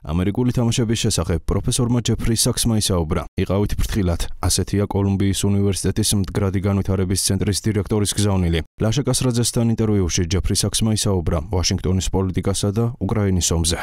ამერიკული თამაშების შესახებ პროფესორმა ჯეფრი საქსმა ისაუბრა. იყავით ფრთხილად, ასეთია კოლუმბიის უნივერსიტეტის მდგრადი განვითარების ცენტრის დირექტორის გზავნილი. ლაშა კასრაძესთან ინტერვიუში ჯეფრი საქსმა ისაუბრა ვაშინგტონის პოლიტიკასა და უკრაინის ომზე.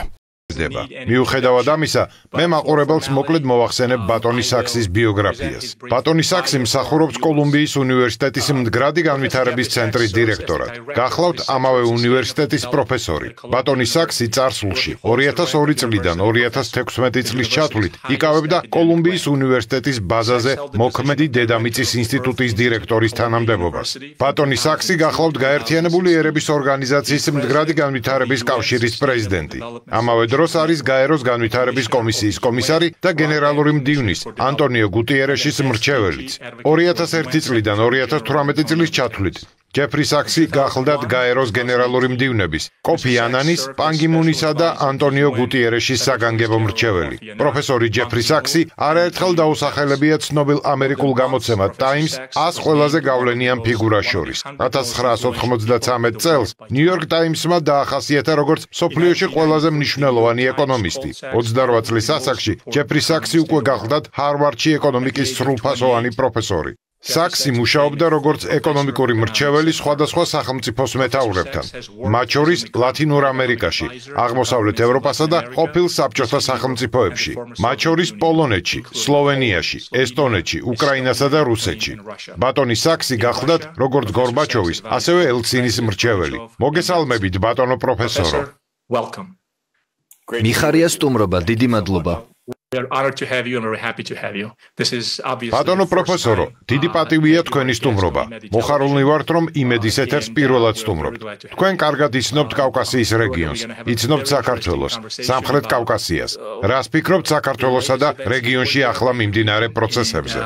მიუხედავად ამისა, მე მაყურებელს მოკლედ მოვახსენებ ბატონი საქსის ბიოგრაფიას. ბატონი საქსი მსახურობს კოლუმბიის უნივერსიტეტის მდგრადი განვითარების ცენტრის დირექტორად. გახლავთ ამავე უნივერსიტეტის პროფესორი. ბატონი საქსი წარსულში 2002 წლიდან 2016 წლის ჩათვლით იკავებდა კოლუმბიის უნივერსიტეტის ბაზაზე მოქმედი დედამიწის ინსტიტუტის დირექტორის თანამდებობას. ბატონი საქსი გახლავთ გაერთიანებული ერების ორგანიზაციის მდგრადი განვითარების კავშირის პრეზიდენტი. ამავე დროს არის გაეროს განვითარების კომისიის კომისარი და გენერალური მდივნის ანტონიო გუტიერეშის მრჩეველიც. 2001 წლიდან 2018 წლის ჩათვლით ჯეფრი საქსი გახლდათ გაეროს გენერალური მდივნების კოფი ანანის, პან კი მუნისა და ანტონიო გუტიერეშის საგანგებო მრჩეველი. პროფესორი ჯეფრი საქსი არაერთხელ დაუსახელებია ცნობილ ამერიკულ გამოცემა Times 100 ყველაზე გავლენიან ფიგურას შორის. 1993 წელს New York Times-მა დაახასიათა როგორც მსოფლიოში ყველაზე მნიშვნელოვანი ეკონომისტი. 28 წლის ასაკში ჯეფრი საქსი უკვე გახლდათ ჰარვარდში ეკონომიკის სრულფასოვანი პროფესორი. საქსი მუშაობდა როგორც ეკონომიკური მრჩეველი სხვადასხვა სახელმწიფოს მეთაურებთან, მათ შორის ლათინურ ამერიკაში, აღმოსავლეთ ევროპასა და ყოფილ საბჭოთა სახელმწიფოებში, მათ შორის პოლონეთში, სლოვენიაში, ესტონეთში, უკრაინასა და რუსეთში. ბატონი საქსი გახლდათ როგორც გორბაჩოვის, ასევე ელცინის მრჩეველი. მოგესალმებით, ბატონო პროფესორო. მიხარია სტუმრობა, დიდი მადლობა. ბატონო პროფესორო, დიდი პატივია თქვენი სტუმრობა. მოხარულნი ვართ, რომ იმედის ეთერს პირველად სტუმრობთ. თქვენ კარგად იცნობთ კავკასიის რეგიონს, იცნობთ საქართველოს, სამხრეთ კავკასიას. რას ფიქრობთ საქართველოსა და რეგიონში ახლა მიმდინარე პროცესებზე?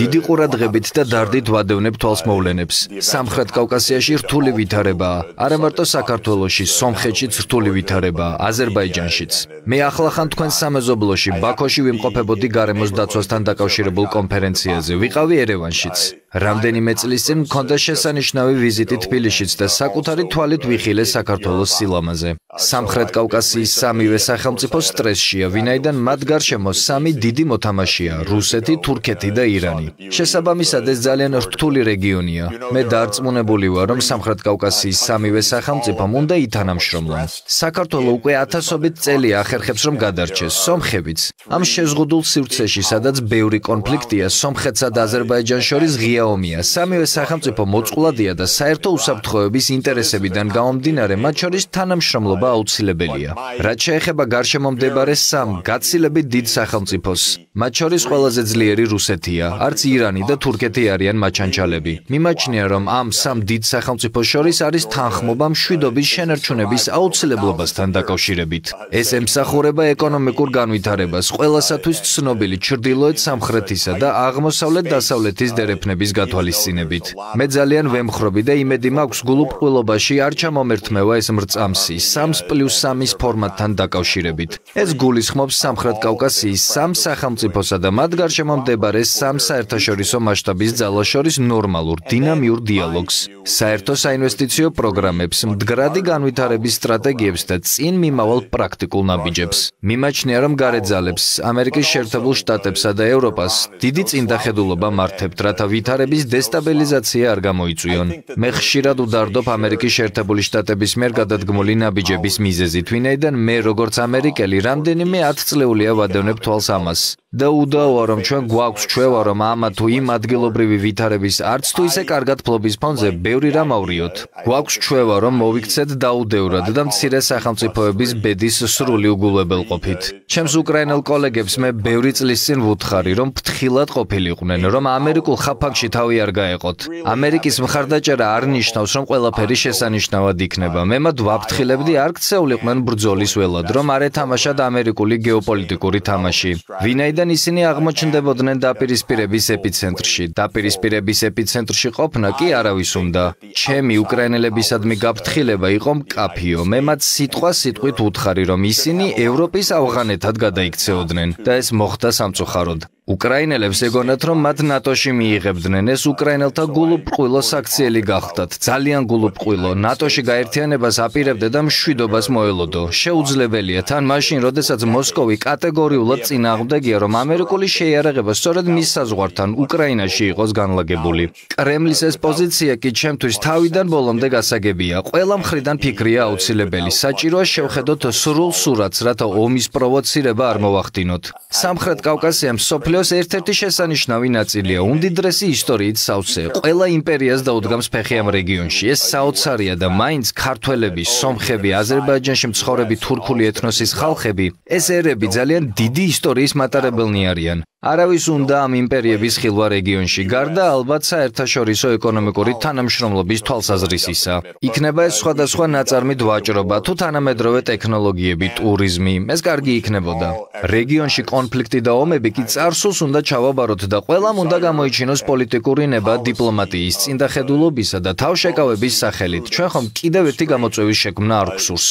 დიდი ყურადღებით და დარდით ვადევნებ თვალს მოვლენებს. სამხრეთ კავკასიაში რთული ვითარებაა, არა მარტო საქართველოში, სომხეთშიც რთული ვითარებაა, აზერბაიჯანშიც. მე ახლახან თქვენ სამეზობლოში, ბაქოში ვიმყოფებოდი გარემოს დაცვასთან დაკავშირებულ კონფერენციაზე, ვიყავი ერევანშიც. რამდენიმე წლის წინ მქონდა შესანიშნავი ვიზიტი თბილისშიც და საკუთარი თვალით ვიხილე საქართველოს სილამაზე. სამხრეთ კავკასიის სამივე სახელმწიფო სტრესშია, ვინაიდან მათ გარშემო სამი დიდი მოთამაშეა: რუსეთი, თურქეთი და ირანი. შესაბამისად, ეს ძალიან რთული რეგიონია. მე დარწმუნებული ვარ, რომ სამხრეთ კავკასიის სამივე სახელმწიფომ უნდა ითანამშრომლონ. საქართველო უკვე ათასობით წელი ახერხებს, რომ გადარჩეს. სომხებიც. ამ შეზღუდულ სივრცეში, სადაც ბევრი კონფლიქტია, სომხეთსა და აზერბაიჯანს შორის ღია ომია. სამივე სახელმწიფო მოწყვლადია და საერთო უსაფრთხოების ინტერესებიდან გამომდინარე, მათ შორის თანამშრომლობა აუცილებელია. რაც შეეხება გარშემო მდებარე სამ გაცილებით დიდ სახელმწიფოს, მათ შორის ყველაზე ძლიერი რუსეთია, არც ირანი და თურქეთი არიან მაჩანჩალები. მიმაჩნია, რომ ამ სამ დიდ სახელმწიფოს შორის არის თანხმობა მშვიდობის შენარჩუნების აუცილებლობასთან დაკავშირებით. ეს ემსახურება ეკონომიკურ განვითარებას, ყველასათვის ცნობილი ჩრდილოეთ სამხრეთისა და აღმოსავლეთ დასავლეთის დერეფნების გათვალისწინებით. მე ძალიან ვემხრობი და იმედი მაქვს გულუბრყვილობაში არ ჩამომერთმევა ეს მრწამსი 3+3-ის ფორმატთან დაკავშირებით. ეს გულისხმობს სამხრეთ კავკასიის სამ სახელმწიფოსა და მათ გარშემო მდებარე სამ საერთაშორისო მასშტაბის ძალას შორის ნორმალურ, დინამიურ დიალოგს, საერთო საინვესტიციო პროგრამებს, მდგრადი განვითარების სტრატეგიებს და წინ მიმავალ პრაქტიკულ ნაბიჯებს. მიმაჩნია, რომ გარე ძალებს, ამერიკის შეერთებულ შტატებსა და ევროპას დიდი წინდახედულობა მართებთ, რათა ვითარების დესტაბილიზაცია არ გამოიწვიონ. მე ხშირად უდარდობ ამერიკის შეერთებული შტატების მიერ გადადგმული ნაბიჯების მიზეზით, ვინაიდან მე როგორც ამერიკელი რამდენიმე 10 წლეულია ვადევნებ თვალს ამას. და უდაოა, რომ ჩვენ გვაქვს ჩვევა, რომ ამა თუ იმ ადგილობრივი ვითარების არც თუ ისე კარგად ფლობის ფონზე ბევრი რამ ავრიოთ. გვაქვს ჩვევა, რომ მოვიქცეთ დაუდევრად და მცირე სახელმწიფოების ბედის სრული უგულებელყოფით. ჩემს უკრაინელ კოლეგებს მე ბევრი წლის წინ ვუთხარი, რომ ფრთხილად ყოფილიყვნენ, რომ ამერიკულ ხაფანგში თავი არ გაეყოთ. ამერიკის მხარდაჭერა არ ნიშნავს, რომ ყველაფერი შესანიშნავად იქნება. მე მათ ვაფრთხილებდი არ ქცეულიყვნენ ბრძოლის ველად, რომ არ ეთამაშათ ამერიკული გეოპოლიტიკური თამაში. ვინაიდან ისინი აღმოჩნდებოდნენ დაპირისპირების ეპიცენტრში. დაპირისპირების ეპიცენტრში ყოფნა კი არავის უნდა. ჩემი უკრაინელებისადმი გაფრთხილება იყო მკაფიო. მე მათ სიტყვით უთხარი, რომ ისინი ევროპის ავღანეთად გადაიქცეოდნენ და ეს მოხდა სამწუხაროდ. უკრაინელებს ეგონათ, რომ მათ ნატოში მიიღებდნენ. ეს უკრაინელთა გულუბრყვილო საქციელი გახდათ. ძალიან გულუბრყვილო. ნატოში გაერთიანებას აპირებდა და მშვიდობას მოელოდო. შეუძლებელია თან მაშინ, როდესაც მოსკოვი კატეგორიულად წინააღმდეგია, რომ ამერიკული შეიარაღება სწორედ მის საზღვართან უკრაინაში იყოს განლაგებული. კრემლის ეს პოზიცია კი ჩემთვის თავიდან ბოლომდე გასაგებია. ყველა მხრიდან ფიქრია აუცილებელი. საჭიროა შევხედოთ სრულ სურათს, რათა ომის პროვოცირება არ მოვახდინოთ. სამხრეთ კავკასია მსოფლიოს ერთ-ერთი შესანიშნავი ნაწილია. უმდიდრესი ისტორიით სავსე. ყველა იმპერიას დაუდგამს ფეხი ამ რეგიონში. ეს საოცარია და მაინც ქართველები, სომხები, აზერბაიჯანში მცხოვრები თურქული ეთნოსის ხალხები, ეს ერები ძალიან დიდი ისტორიის მატარებელნი არიან. არავის უნდა ამ იმპერიების ხილვა რეგიონში, გარდა ალბათ საერთაშორისო ეკონომიკური თანამშრომლობის თვალსაზრისისა. იქნება ეს სხვადასხვა ნაწარმით ვაჭრობა, თუ თანამედროვე ტექნოლოგიები, ტურიზმი, ეს კარგი იქნებოდა. რეგიონში კონფლიქტი და ომები კი წარსულს უნდა ჩავაბაროთ და ყველამ უნდა გამოიჩინოს პოლიტიკური ნება დიპლომატიის, წინდახედულობისა და თავშეკავების სახელით. ჩვენ ხომ კიდევ ერთი გამოწვევის შექმნა არ გვსურს.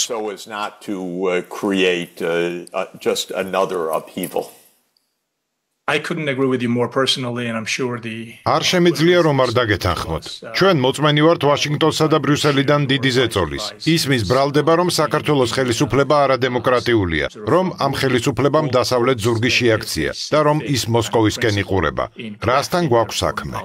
I couldn't agree with you more personally and I'm sure the არ შემიძლია რომ არ დაგეთანხმოთ. ჩვენ მოწმენი ვართ ვაშინგტონსა და ბრიუსელიდან დიდი ზეწოლის. ისმის ბრალდება რომ საქართველოს ხელისუფლება არადემოკრატიულია, რომ ამ ხელისუფლებამ დასავლეთ ზურგი შეაქცია და რომ ის მოსკოვისკენ იყურება. რასთან გვაქვს საქმე?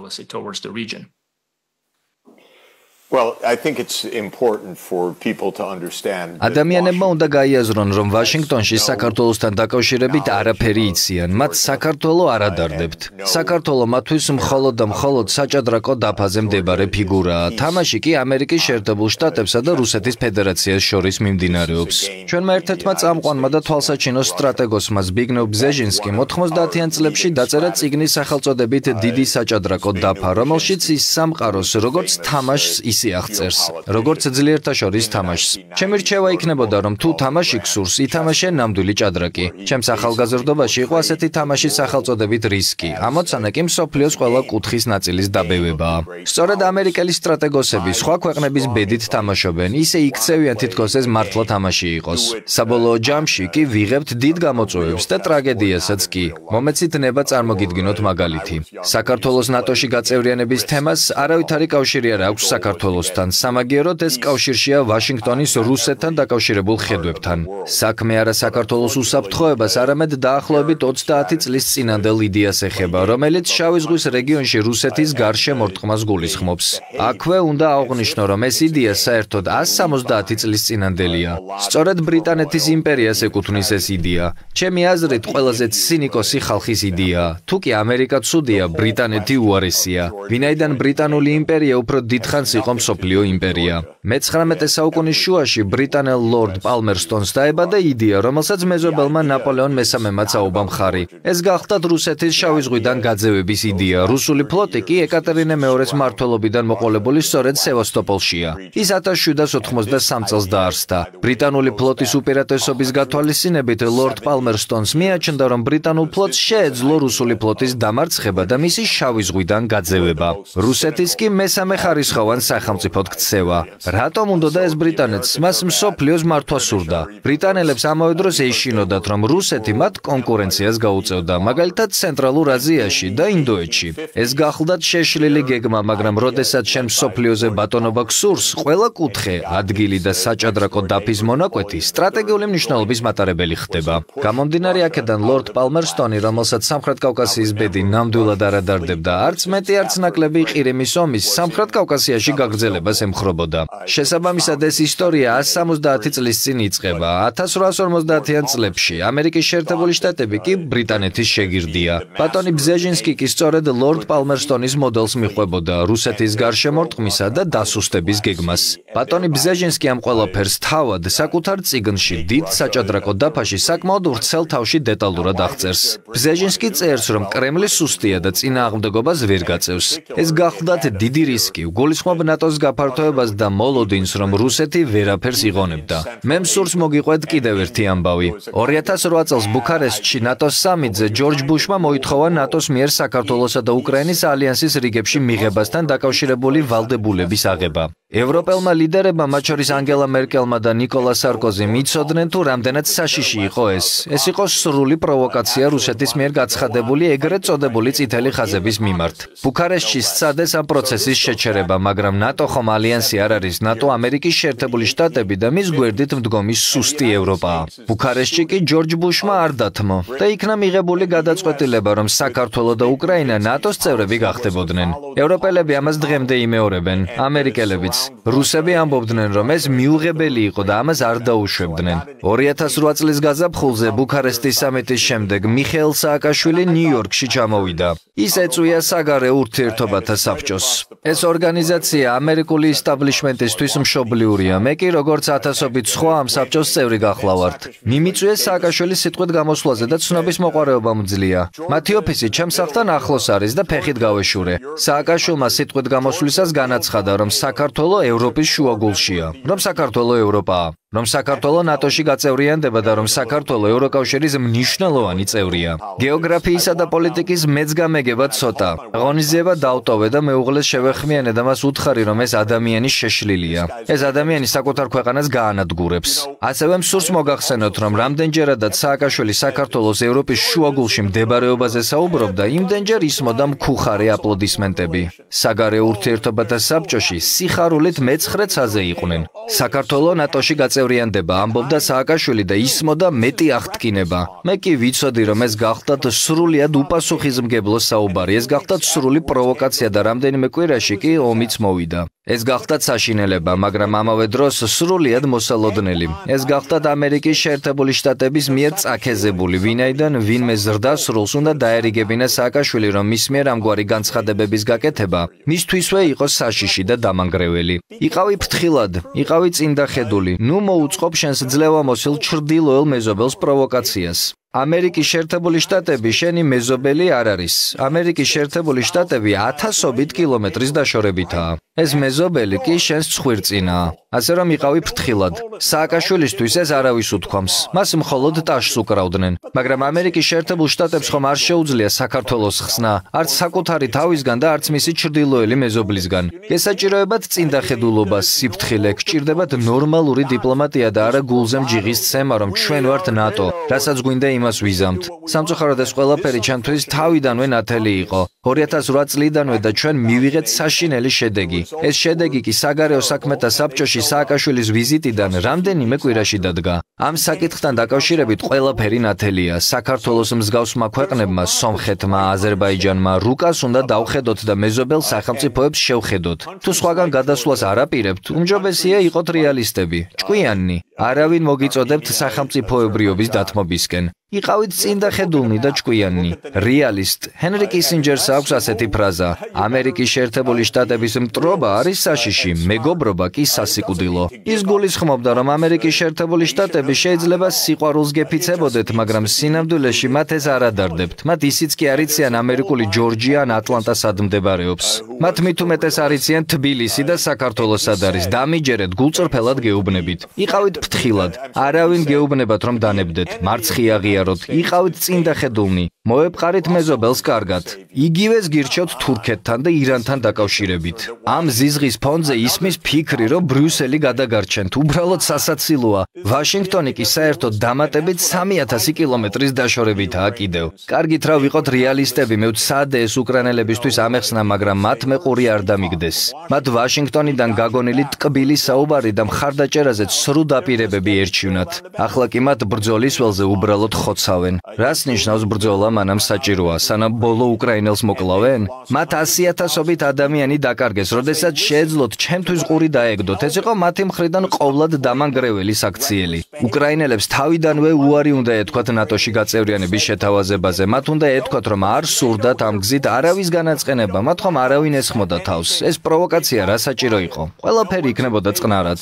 Well, I think it's important for people to understand. ადამიანებმა უნდა გაიაზრონ, რომ ვაშინგტონში საქართველოსთან დაკავშირებით არაფერი იციან. მათ საქართველო არ ადარდებთ. საქართველო მათთვის მხოლოდ და მხოლოდ საჭადრაკო დაფაზე მდებარე ფიგურაა. თამაში კი ამერიკის შეერთებულ შტატებსა და რუსეთის ფედერაციას შორის მიმდინარეობს. ჩვენმა ერთ-ერთმა წამყვანმა და თვალსაჩინო სტრატეგოსმა ზბიგნევ ბზეჟინსკიმ 90-იან წლებში დაწერა წიგნი სახელწოდებით დიდი საჭადრაკო დაფა, რომელშიც ის სამყაროს როგორც თამაშს აღწერს, როგორც ძლიერთა შორის თამაშს. ჩემი რჩევა იქნებოდა, რომ თუ თამაში გსურს, ითამაშე ნამდვილი ჭადრაკი. ჩემს ახალგაზრდობაში იყო ასეთი თამაშის სახელწოდებით რისკი. ამოცანა კი მსოფლიოს ყველა კუთხის ნაწილის დაბევებაა. სწორედ ამერიკელი სტრატეგოსები სხვა ქვეყნების ბედით თამაშობენ, ისე იქცევიან თითქოს ეს მართლა თამაში იყოს. საბოლოო ჯამში კი ვიღებთ დიდ გამოწვევებს და ტრაგედიასაც კი. მომეცით ნება წარმოგიდგინოთ მაგალითი. საქართველოს ნატოში გაწევრიანების თემას არავითარი კავშირი არ აქვს საქართველოს სამაგიეროდ ეს კავშირშია ვაშინგტონის რუსეთთან დაკავშირებულ ხედვებთან. საქმე არა საქართველოს უსაფრთხოებას, არამედ დაახლოებით 30 წლის წინანდელ იდეას ეხება, რომელიც შავი ზღვის რეგიონში რუსეთის გარშემორტყმას გულისხმობს. აქვე უნდა აღვნიშნო, რომ ეს იდეა საერთოდ 170 წლის წინანდელია. სწორედ ბრიტანეთის იმპერიას ეკუთვნის ეს იდეა. ჩემი აზრით, ყველაზე ცინიკოსი ხალხის იდეაა. თუ კი ამერიკა ცუდია, ბრიტანეთი უარესია. ვინაიდან ბრიტანული იმპერია უფრო დიდხანს იყო მსოფლიო იმპერია. მე-19 საუკუნის შუაში ბრიტანელ ლორდ პალმერსტონს დაებადა იდეა, რომელსაც მეზობელმა ნაპოლეონ მესამემაც აუვა მხარი. ეს გახლდათ რუსეთის შავი ზღვიდან გაძევების იდეა. რუსული ფლოტი კი ეკატერინე მეორის მმართველობიდან მოყოლებული სწორედ სევასტოპოლშია. ის 1783 წელს დაარსდა. ბრიტანული ფლოტის უპირატესობის გათვალისწინებით ლორდ პალმერსტონს მიაჩნდა, რომ ბრიტანულ ფლოტს შეეძლო რუსული ფლოტის დამარცხება და მისი შავი ზღვიდან გაძევება. რუსეთის კი მესამე ხარისხოვან სახელმწიფოდ ქცევა. რატომ უნდოდა ეს ბრიტანეთს? მას მსოფლიოს მართვა სურდა. ბრიტანელებს ამავე დროს ეშინოდათ, რომ რუსეთი მათ კონკურენციას გაუწევდა, მაგალითად ცენტრალურ აზიაში და ინდოეთში. ეს გახლდათ შეშლილი გეგმა, მაგრამ როდესაც შენ მსოფლიოზე ბატონობა გსურს, ყველა კუთხე, ადგილი და საჭადრაკო დაფის მონაკვეთი სტრატეგიული მნიშვნელობის მატარებელი ხდება. გამომდინარე აქედან ლორდ პალმერსტონი, რომელსაც სამხრეთ კავკასიის ბედი ნამდვილად არ ადარდებდა, არც მეტი არც ნაკლები ყირიმის ომის სამხრეთ კავკასიაში გაგრძელებას ემხრობოდა. შესაბამისად ეს ისტორია 170 წლის წინ იწყება. 1850-იან წლებში ამერიკის შეერთებული შტატები კი ბრიტანეთის შეგირდია. ბატონი ბზეჟინსკი კი სწორედ ლორდ პალმერსტონის მოდელს მიყვებოდა რუსეთის გარშემორტყმისა და დასუსტების გეგმას. ბატონი ბზეჟინსკი ამ ყველაფერს თავად საკუთარ წიგნში დიდ საჭადრაკო დაფაში საკმაოდ ვრცელ თავში დეტალურად აღწერს. ბზეჟინსკი წერს, რომ კრემლი სუსტია და წინააღმდეგობას ვერ გაწევს. ეს გახლდათ დიდი რისკი, გულისხმობ ნატოს გაფართოებას და მოლოდინს, რომ რუსეთი ვერაფერს იღონებდა. მე მსურს მოგიყვეთ კიდევ ერთი ამბავი. 2008 წელს ბუქარესტში ნატოს სამიტზე ჯორჯ ბუშმა მოითხოვა ნატოს მიერ საქართველოსა და უკრაინის ალიანსის რიგებში მიღებასთან დაკავშირებული ვალდებულების აღება. ევროპელმა ლიდერებმა, მათ შორის ანგელა მერკელმა და ნიკოლა სარკოზიმ, იცოდნენ თუ რამდენად საშიში იყო ეს. ეს იყო სრული პროვოკაცია რუსეთის მიერ გაცხადებული ეგრეთ წოდებული წითელი ხაზების მიმართ. ბუქარესტში სცადეს ამ პროცესის შეჩერება, მაგრამ ნატო ხომ ალიანსი არ არის, ნატო ამერიკის შეერთებული შტატები და მის გვერდით მდგომი სუსტი ევროპაა. ბუქარესტში კი ჯორჯ ბუშმა არ დათმო და იქნა მიღებული გადაწყვეტილება, რომ საქართველო და უკრაინა ნატოს წევრები გახდებოდნენ. ევროპელები ამას დღემდე იმეორებენ, ამერიკელებიც. რუსები ამბობდნენ, რომ ეს მიუღებელი იყო და ამას არ დაუშვებდნენ. 2008 წლის გაზაფხულზე ბუქარესტის სამიტის შემდეგ მიხეილ სააკაშვილი ნიუ-იორკში ჩამოვიდა. ის ეწვია საგარეო ურთიერთობათა საბჭოს. ეს ორგანიზაცია ამერიკული ისტაბლიშმენტისთვის მშობლიურია. მე კი როგორც ათასობით სხვა ამ საბჭოს წევრი გახლავართ. მიმიწვიეს სააკაშვილის სიტყვით გამოსვლაზე და ცნობის მოყვარეობა მძლია. მათი ოფისი ჩემს სახლთან ახლოს არის და ფეხით გავეშურე. სააკაშვილმა სიტყვით გამოსვლისას განაცხადა, რომ საქართველო ევროპის შუაგულშია, რომ საქართველო ევროპაა, რომ საქართველო ნატოში გაწევრიანდება და რომ საქართველო ევროკავშირის მნიშვნელოვანი წევრია. გეოგრაფიისა და პოლიტიკის მეძგამეგება ცოტა. ღონისძიება დავტოვე და მეუღლეს შევეხმიანე და მას უთხარი, რომ ეს ადამიანი შეშლილია. ეს ადამიანი საკუთარ ქვეყანას გაანადგურებს. ასევე მსურს მოგახსენოთ, რომ რამდენჯერადაც სააკაშვილი საქართველოს ევროპის შუაგულში მდებარეობაზე საუბრობდა, იმდენჯერ ისმოდა მქუხარი აპლოდისმენტები. საგარეო ურთიერთობათა საბჭოში სიხარულით მე-9 ცაზე იყვნენ. საქართველო ნატოში გაწევრიანდება, ამბობდა სააკაშვილი და ისმოდა მეტი აღთქინება. მე კი ვიცოდი, რომ ეს გახლდათ სრულიად უპასუხისმგებლო საუბარი, ეს გახლდათ სრული პროვოკაცია და რამდენიმე კვირაში კი ომიც მოვიდა. ეს გახლდათ საშინელება, მაგრამ ამავე დროს სრულიად მოსალოდნელი. ეს გახლდათ ამერიკის შეერთებული შტატების მიერ წაქეზებული, ვინაიდან ვინმე ზრდასრულს უნდა დაერიგებინა სააკაშვილი, რომ მის მიერ ამგვარი განცხადებების გაკეთება მისთვისვე იყო საშიში და დამანგრეველი. იყავი ფრთხილად, იყავი წინდახედული, ნუ მოუწყობ შენს ძლევამოსილ ჩრდილოელ მეზობელს პროვოკაციას. ამერიკის შეერთებული შტატები შენი მეზობელი არ არის. ამერიკის შეერთებული შტატები 1000-ობით კილომეტრის დაშორებითაა. ეს მეზობელი კი შენს ცხვირწინაა. ასე რომ იყავი ფრთხილად. სააკაშვილისთვის ეს არავის უთქვამს. მას მხოლოდ ტაშს უკრავდნენ. მაგრამ ამერიკის შეერთებულ შტატებს ხომ არ შეუძლია საქართველოს ხსნა, არც საკუთარი თავისგან და არც მისი ჩრდილოელი მეზობლისგან. ესაჭიროებათ წინდახედულობა, სიფრთხილე, გჭირდებათ ნორმალური დიპლომატია და არა გულზე მჯიღის ცემა, რომ ჩვენ ვართ ნატო, რასაც გვინდა იმას ვიზამთ. სამწუხაროდ ეს ყველაფერი ჩემთვის თავიდანვე ნათელი იყო. 2008 წლიდანვე და ჩვენ მივიღეთ საშინელი შედეგი. ეს შედეგი კი საგარეო საქმეთა საბჭოში სააკაშვილის ვიზიტიდან რამდენიმე კვირაში დადგა. ამ საკითხთან დაკავშირებით ყველაფერი ნათელია. საქართველოს მსგავსმა ქვეყნებმა, სომხეთმა, აზერბაიჯანმა, რუკას უნდა დავხედოთ და მეზობელ სახელმწიფოებს შევხედოთ. თუ სხვაგან გადასვლას არ აპირებთ, უმჯობესია იყოთ რეალისტები, ჭკვიანნი. არავინ მოგიწოდებთ სახელმწიფოებრიობის დათმობისკენ. იყავით წინდახედულნი და ჭკვიანნი. რეალისტ ჰენრი კისინჯერს აქვს ასეთი ფრაზა: ამერიკის შეერთებული შტატების მტრობა არის საშიში, მეგობრობა კი სასიკვდილო. ის გულისხმობდა, რომ ამერიკის შეერთებული შტატები შეიძლება სიყვარულს გეფიცებოდეთ, მაგრამ სინამდვილეში მათ ეს არ ადარდებთ. მათ ისიც კი არიციან ამერიკული ჯორჯია ან ატლანტა სად მდებარეობს. მათ მით უმეტეს არიციან თბილისი და საქართველო სად არის. დამიჯერეთ, გულწრფელად გეუბნებით. იყავით ფრთხილად. არავინ გეუბნებათ, რომ დანებდეთ. მარცხი აღიაროთ. იყავით წინდახედულნი. მოეპყარით მეზობელს კარგად. იგივეს გირჩევთ თურქეთთან და ირანთან დაკავშირებით. ამ ზიზღის ფონზე ისმის ფიქრი, რომ ბრიუსელი გადაგარჩენთ, უბრალოდ სასაცილოა. ვაშინგტონი კი საერთოდ დამატებით 3000 კილომეტრის დაშორებითაა კიდევ. კარგით რა ვიყოთ რეალისტები, მე ვცადე ეს უკრაინელებისთვის ამეხსნა, მაგრამ მათ მეყური არ დამიგდეს. მათ ვაშინგტონიდან გაგონილი ტკბილი საუბარი და მხარდაჭერაზე ცრუ დაპირებები ერჩივნათ. ახლა კი მათ ბრძოლის ველზე უბრალოდ ხოცავენ. რას ნიშნავს ბრძოლა? მანამ საჭიროა, სანამ ბოლო უკრაინელს მოკლავენ? მათ 100,000-ობით ადამიანი დაკარგეს, როდესაც შეეძლოთ ჩემთვის ყური დაეგდოთ. ეს იყო მათი მხრიდან ყოვლად დამანგრეველი საქციელი. უკრაინელებს თავიდანვე უარი უნდა ეთქვათ ნატოში გაწევრიანების შეთავაზებაზე. მათ უნდა ეთქვათ, რომ არ სურდათ ამ გზით არავის განაწყენება, მათ ხომ არავინ ესხმოდა თავს. ეს პროვოკაცია რა საჭირო იყო? ყველაფერი იქნებოდა წყნარად.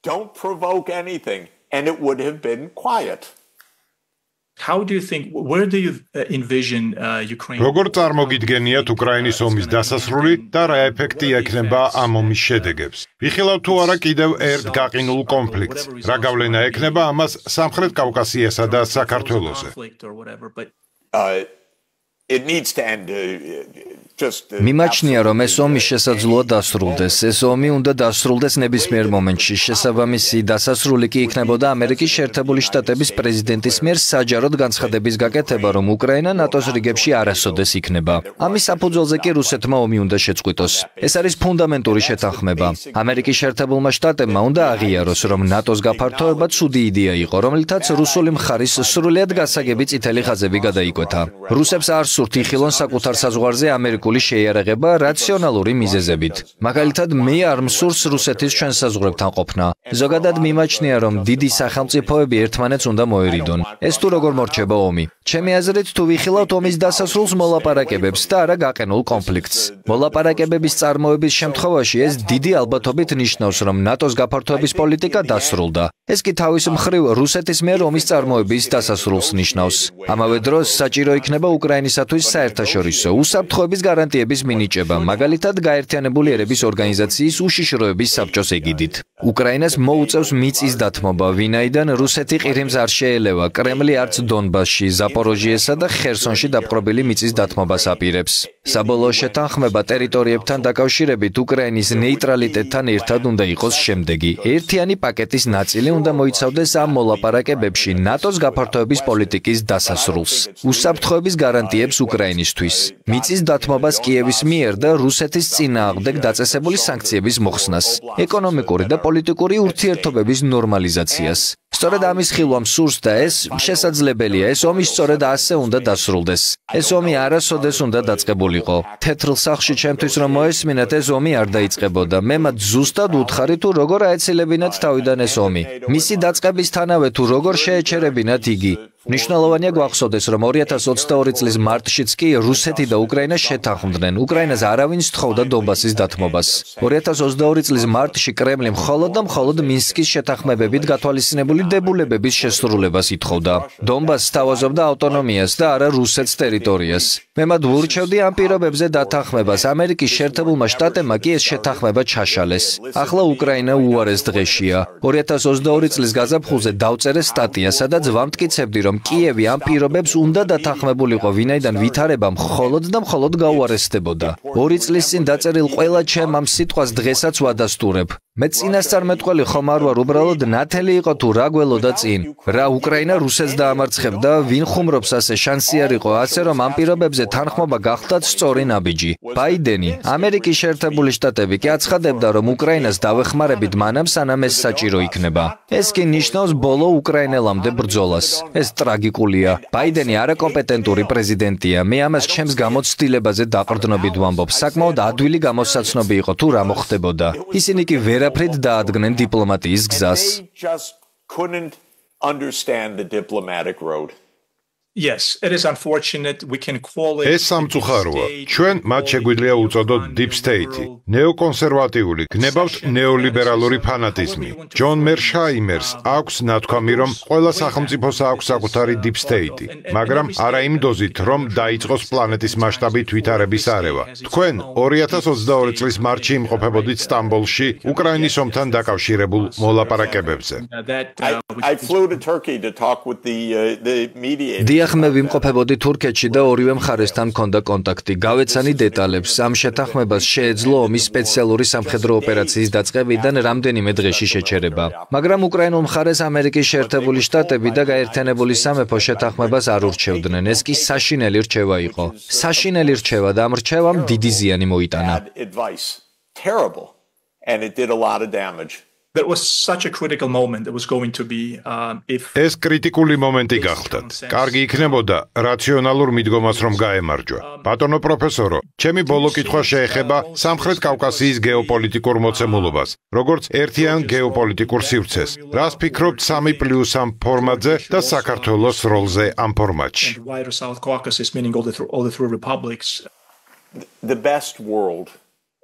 Don't provoke anything, and it would have been quiet. How do you think, where do you envision Ukraine? როგორ წარმოგიდგენიათ უკრაინის ომის დასასრული და რა ეფექტი ექნება ამ ომის შედეგებს? ვიხილავთ თუ არა კიდევ ერთ გაყინულ კონფლიქტს? რა გავლენა ექნება ამას სამხრეთ კავკასიასა და საქართველოზე? It needs to end. მიმაჩნია, რომ ეს ომი შესაძლოა დასრულდეს. ეს ომი უნდა დასრულდეს ნებისმიერ მომენტში. შესაბამისი დასასრული კი იქნებოდა ამერიკის შეერთებული შტატების პრეზიდენტის მიერ საჯაროდ განცხადების გაკეთება, რომ უკრაინა ნატოს რიგებში არასოდეს იქნება. ამის საფუძველზე კი რუსეთმა ომი უნდა შეწყვიტოს. ეს არის ფუნდამენტური შეთანხმება. ამერიკის შეერთებულმა შტატებმა უნდა აღიაროს, რომ ნატოს გაფართოება ცუდი იდეა იყო, რომლითაც რუსული მხარის სრულიად გასაგები წითელი ხაზები გადაიკვეთა. რუსებს არ სურთ იხილონ საკუთარ საზღვარზე ამერიკული შეიარაღება რაციონალური მიზეზებით. მაგალითად, მე არ მსურს რუსეთის ჩვენ საზღვრებთან ყოფნა. ზოგადად მიმაჩნია, რომ დიდი სახელმწიფოები ერთმანეთს უნდა მოერიდონ. ეს თუ როგორ მორჩება ომი? ჩემი აზრით, თუ ვიხილავთ ომის დასასრულს მოლაპარაკებებს და არა გაყენულ კონფლიქტს. მოლაპარაკებების წარმოების შემთხვევაში ეს დიდი ალბათობით ნიშნავს, რომ ნატოს გაფართოების პოლიტიკა დასრულდა. ეს კი თავის მხრივ რუსეთის მიერ ომის წარმოების დასასრულს ნიშნავს. ამავე დროს საჭირო იქნება უკრაინისათვის საერთაშორისო უსაფრთხოების გარანტიების მინიჭება, მაგალითად გაერთიანებული ერების ორგანიზაციის უშიშროების საბჭოს ეგიდით. უკრაინას მოუწევს მიწის დათმობა, ვინაიდან რუსეთი ყირიმს არ შეელევა, კრემლი არც დონბასში, ზაპოროჟიესა და ხერსონში დაპყრობილი მიწის დათმობას აპირებს. საბოლოო შეთანხმება ტერიტორიებთან დაკავშირებით უკრაინის ნეიტრალიტეტთან ერთად უნდა იყოს შემდეგი. ერთიანი პაკეტის ნაწილი უნდა მოიცავდეს ამ მოლაპარაკებებში ნატოს გაფართოების პოლიტიკის დასასრულს, უსაფრთხოების გარანტიებს უკრაინისთვის, მიწის დათმობას კიევის მიერ და რუსეთის წინააღმდეგ დაწესებული სანქციების მოხსნას, ეკონომიკური და პოლიტიკური ურთიერთობების ნორმალიზაციას. სწორედ ამის ხილვამ სურს და ეს შესაძლებელია, ეს ომი სწორედ ასე უნდა დასრულდეს. ეს ომი არასოდეს უნდა დაწყებულიყო. თეთრ სახში ჩემთვის რომ მოესმინათ, ეს ომი არ დაიწყებოდა. მე მათ ზუსტად უთხარი თუ როგორ აეცილებინათ თავიდან ეს ომი. მისი დაწყებისთანავე თუ როგორ შეეჩერებინათ იგი. მნიშვნელოვანია გვახსოვდეს, რომ 2022 წლის მარტშიც კი რუსეთი და უკრაინა შეთანხმდნენ. უკრაინას არავინ სთხოვდა დონბასის დათმობას. 2022 წლის მარტში კრემლი მხოლოდ და მხოლოდ მინსკის შეთანხმებებით გათვალისწინებული დებულებების შესრულებას ითხოვდა. დონბასს სთავაზობდა ავტონომიას და არა რუსეთს ტერიტორიას. მე მათ ვურჩევდი ამ პირობებზე დათანხმებას. ამერიკის შეერთებულმა შტატებმა კი ეს შეთანხმება ჩაშალეს. ახლა უკრაინა უარეს დღეშია. 2022 წლის გაზაფხულზე დავწერე სტატია, სადაც ვამტკიცებდი, რომ კიევი ამ პირობებს უნდა დათანხმებულიყო, ვინაიდან ვითარება მხოლოდ და მხოლოდ გაუარესდებოდა. 2 წლის წინ დაწერილ ყველა ჩემ ამ სიტყვას დღესაც ვადასტურებ. მე წინასწარმეტყველი ხომ არ ვარ, უბრალოდ ნათელი იყო თუ რა გველოდა წინ. რა უკრაინა რუსეთს დაამარცხებდა, ვინ ხუმრობს ასე შანსი არ იყო, ასე რომ ამ პირობებზე თანხმობა გახდათ სწორი ნაბიჯი. ბაიდენი, ამერიკის შეერთებული შტატები კი აცხადებდა, რომ უკრაინას დავეხმარებით მანამ სანამ ეს საჭირო იქნება. ეს კი ნიშნავს ბოლო უკრაინელამდე ბრძოლას. ეს ტრაგიკულია. ბაიდენი არაკომპეტენტური პრეზიდენტია. მე ამას ჩემს გამოცდილებაზე დაყრდნობით ვამბობ. საკმაოდ ადვილი გამოსაცნობი იყო თუ რა მოხდებოდა. ისინი კი ვერაფრით დაადგნენ დიპლომატიის გზას. Yes, it is unfortunate. We can call it. ეს სამწუხაროა. ჩვენ მათ შეგვიძლია უწოდოთ deep state, ნეოკონსერვატიული, გნებავთ ნეოლიბერალური ფანატიზმი. ჯონ მერშაიმერს აქვს ნათქვამი, რომ ყველა სახელმწიფოს აქვს საკუთარი deep state, მაგრამ არა იმ დოზით, რომ დაიწყოს პლანეტის მასშტაბით ვითარების არევა. თქვენ 2022 წლის მარტში იმყოფებოდით სტამბოლში უკრაინის ომთან დაკავშირებულ მოლაპარაკებებზე. I flew to Turkey to talk with the mediator. მე ვიმყოფებოდი თურქეთში და ორივე მხარესთან მქონდა კონტაქტი. გავეცანი დეტალებს. ამ შეთანხმებას შეეძლო ომის სპეციალური სამხედრო ოპერაციის დაწყებიდან რამდენიმე დღეში შეჩერება. მაგრამ უკრაინულ მხარეს ამერიკის შეერთებული შტატები და გაერთიანებული სამეფო შეთანხმებას არ ურჩევდნენ. ეს კი საშინელი რჩევა იყო. საშინელი რჩევა და ამ რჩევამ დიდი ზიანი მოიტანა. That was such a critical moment. It was going to be if ეს კრიტიკული მომენტი გახდათ. კარგი იქნებოდა რაციონალურ მიდგომას რომ გაემარჯვა. ბატონო პროფესორო, ჩემი ბოლო კითხვა შეეხება სამხრეთ კავკასიის გეოპოლიტიკურ მოცემულობას, როგორც ერთიან გეოპოლიტიკურ სივრცეს. რას ფიქრობთ 3+3 ფორმატზე და საქართველოს როლზე ამ ფორმატში? wider South Caucasus, meaning all the three republics. The best world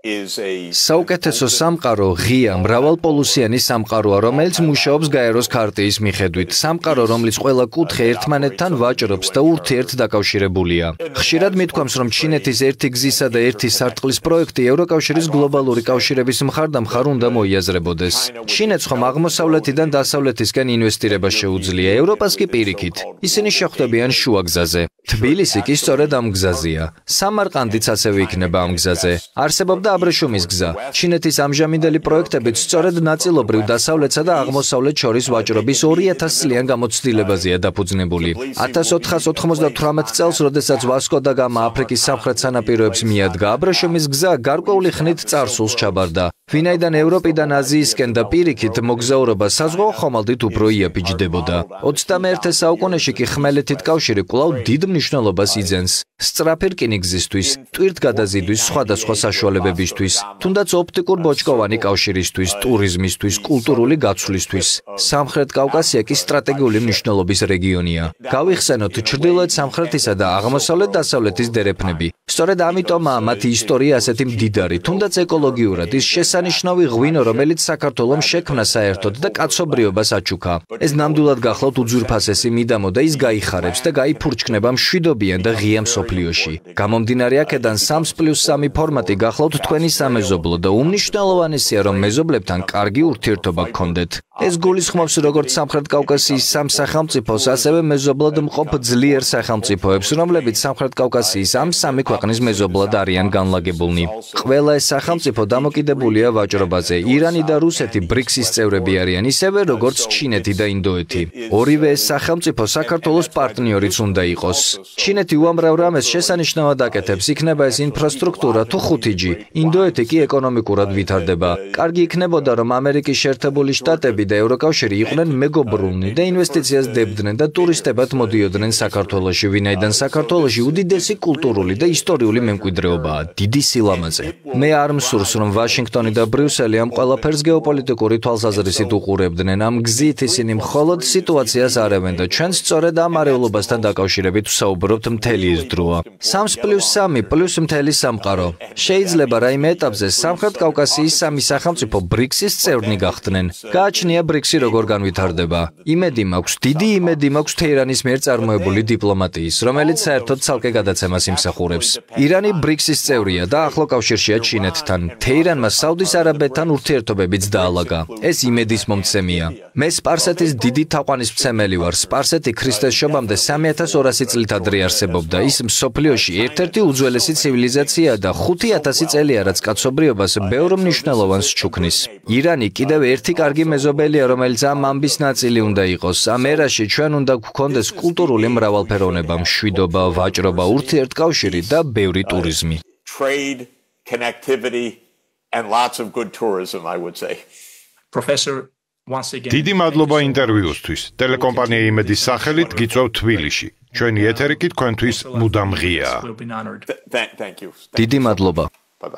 საუკეთესო სამყარო ღია მრავალპოლუსიანი სამყაროა, რომელიც მუშაობს გაეროს ქარტიის მიხედვით. სამყარო, რომლის ყველა კუთხე ერთმანეთთან ვაჭრობს და ურთიერთდაკავშირებულია. ხშირად მithქვამს, რომ ჩინეთის ერთი გზისა და ერთი სარტყლის პროექტი ევროკავშირის გლობალური კავშირების მხარდამხარ უნდა მოიაზრებოდეს. ჩინეთს ხომ აღმოსავლეთიდან დასავლეთისკენ ინვესტირება შეუძლია, ევროპას კი პირიქით. ისინი შეხვდებიან შუაგზაზე. თბილისი კი სწორედ ამ გზაზეა. სამარყანდიც ასევე იქნება ამ გზაზე. არსებობდა აბრეშუმის გზა. ჩინეთის ამჟამინდელი პროექტებიც სწორედ ნაწილობრივ დასავლეთსა და აღმოსავლეთ შორის ვაჭრობის 2000 წლიან გამოცდილებაზეა დაფუძნებული. 1498 წელს, როდესაც ვასკო და გამა აფრიკის სამხრეთ სანაპიროებს მიადგა, აბრეშუმის გზა გარკვეული ხნით წარსულს ჩაბარდა. ვინაიდან ევროპიდან აზიისკენ და პირიქით მოგზაურობა საზღვაო ხომალდით უფრო იაფიჯდებოდა. 21 საუკუნეში კი ხმელეთით კავშირი კვლავ დიდ მნიშვნელობას იძენს. სწრაფი რკინიგზისთვის, ტვირთგადაზიდვის სხვადასხვა საშუალებებისთვის, თუნდაც ოპტიკურ ბოჭკოვანი კავშირისთვის, ტურიზმისთვის, კულტურული გაცვლისთვის. სამხრეთ კავკასია კი სტრატეგიული მნიშვნელობის რეგიონია. გავიხსენოთ ჩრდილოეთ სამხრეთისა და აღმოსავლეთ დასავლეთის დერეფნები. სწორედ ამიტომაა მათი ისტორია ასეთი მდიდარი, თუნდაც ეკოლოგიურად ის შესანიშნავი ღვინო, რომელიც საქართველომ შექმნა საერთოდ და კაცობრიობას აჩუქა. ეს ნამდვილად გახლავთ უძვირფასესი მიდამო და ის გაიხარებს და გაიფურჩქნება მშვიდობიან და ღია მსოფლიოში. გამომდინარე აქედან 3+3 ფორმატი გახლავთ თქვენი სამეზობლო და უმნიშვნელოვანესია, რომ მეზობლებთან კარგი ურთიერთობა გქონდეთ. ეს გულისხმობს როგორც სამხრეთ კავკასიის სამ სახელმწიფოს, ასევე მეზობლად მყოფ ძლიერ სახელმწიფოებს, რომლებიც სამხრეთ კავკასიის ამ სამი ქვეყნის მეზობლად არიან განლაგებულნი. ყველა ეს სახელმწიფო დამოკიდებულია ვაჭრობაზე. ირანი და რუსეთი ბრიქსის წევრები არიან, ისევე როგორც ჩინეთი და ინდოეთი. ორივე ეს სახელმწიფო საქართველოს პარტნიორიც უნდა იყოს. ჩინეთი უამრავ რამეს შესანიშნავად აკეთებს, იქნება ეს ინფრასტრუქტურა თუ 5G. ინდოეთი კი ეკონომიკურად ვითარდება. კარგი იქნებოდა, რომ ამერიკის შეერთებული შტატები და ევროკავშირი იყვნენ მეგობრულნი და ინვესტიციას დებდნენ და ტურისტებად მოდიოდნენ საქართველოში, ვინაიდან საქართველოში უდიდესი კულტურული და ისტორიული მემკვიდრეობაა, დიდი სილამაზე. მე არ მსურს, რომ ვაშინგტონი და ბრიუსელი ამ ყველაფერს გეოპოლიტიკური თვალსაზრისით უყურებდნენ. ამ გზით ისინი მხოლოდ სიტუაციას არევენ და ჩვენ სწორედ ამ არეულობასთან დაკავშირებით ვსაუბრობთ მთელი ეს დროა. 3+3 პლუს მთელი სამყარო. შეიძლება რაიმე ეტაპზე სამხრეთ კავკასიის სამი სახელმწიფო ბრიქსის წევრნი გახდნენ. გააჩნია ბრიქსი როგორ განვითარდება. იმედი მაქვს, დიდი იმედი მაქვს თეირანის მიერ წარმოებული დიპლომატიის, რომელიც საერთოდ ცალკე გადაცემას იმსახურებს. ირანი ბრიქსის წევრია და ახლო კავშირშია ჩინეთთან. თეირანმა საუდის არაბეთთან ურთიერთობებიც დაალაგა. ეს იმედის მომცემია. მე სპარსეთის დიდი თაყვანისმცემელი ვარ. სპარსეთი ქრისტეს შობამდე 3200 წლით ადრე არსებობდა. ის მსოფლიოში ერთ-ერთი უძველესი ცივილიზაციაა და 5000 წელია, რაც კაცობრიობას ბევრ მნიშვნელოვანს ჩუქნის. ირანი კიდევ ერთი კარგი მეზობელია, რომელიც ამ ამბის ნაწილი უნდა იყოს. ამ ერაში ჩვენ უნდა გვქონდეს კულტურული მრავალფეროვნება, მშვიდობა, ვაჭრობა, ურთიერთკავშირი და ბევრი ტურიზმი. Trade, connectivity, and lots of good tourism, I would say. Professor, once again. დიდი მადლობა ინტერვიუსთვის. ტელეკომპანია იმედის სახელით გიწევთ თბილისში. ჩვენი ეთერი კი თქვენთვის მუდამ ღიაა. Thank you. დიდი მადლობა.